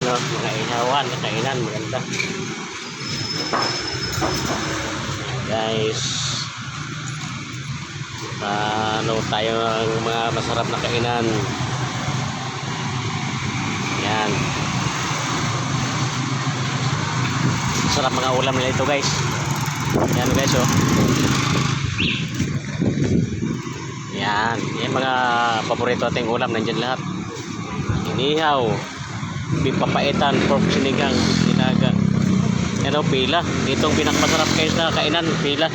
no? Mga ihawan, kainan, maganda. Guys, ano tayo ng mga masarap na kainan. Yan. Sarap mga ulam nila ito guys. Yan guys oh. Yan. Yan mga paborito ating ulam. Nandyan lahat. Inihaw. Bipapaitan. Pork sinigang. Sinaga. Ano pila. Itong pinakamasarap guys na kainan. Pila.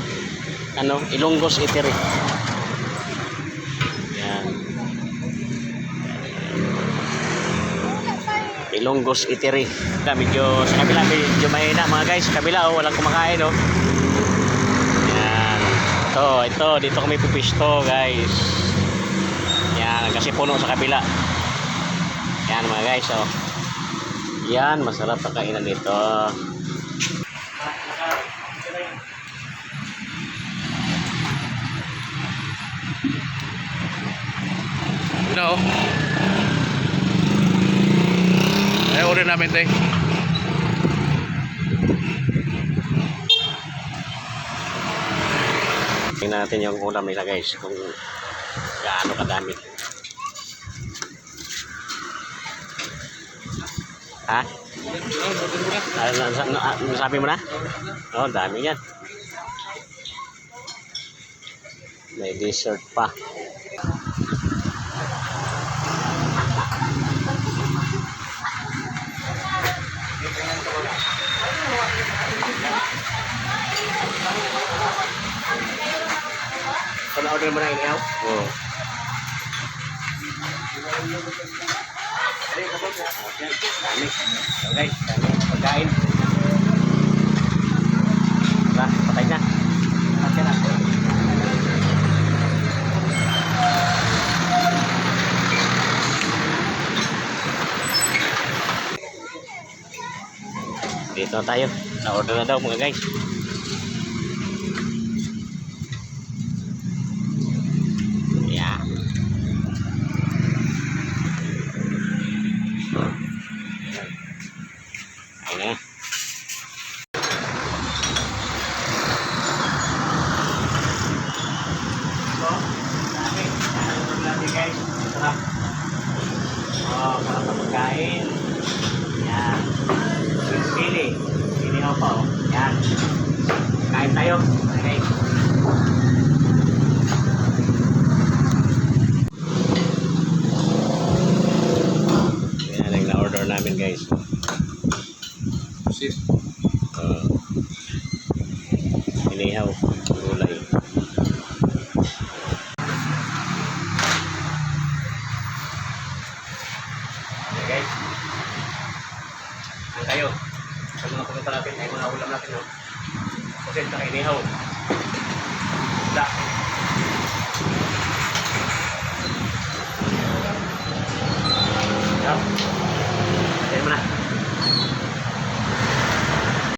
Ano. Ilonggos Eatery. Yan. Ilonggos Eatery. Medyo sa kabila medyo mahina mga guys. Sa kabila oh, walang kumakain oh. Yan. Ito dito kami pipisto guys. Yan kasi puno sa kabila. Yan mga guys oh. Yan masarap ang kainan dito. No. Order namin tayo. Tingnan natin yung ulam nila guys kung gaano kadami. Ha? Sabi mo na? Oh, dami yan. May dessert pa. Order mo na inihaw? Oo. Dami. Okay, dami pagkain. Tara, patay na. Patay na. Dito tayo. Na-order na daw mga guys. Ayan. Guys, sarap. Oh, sarap na pagkain. Yan. Sili. Sili ako pa oh. Yan. Kain tayo. Okay. Yan ang na-order namin guys. Inihaw. Gulay. Okay. Ang tayo. Sa mga pumunta natin ay mga ulam natin. No? Kasi ito inihaw. Da.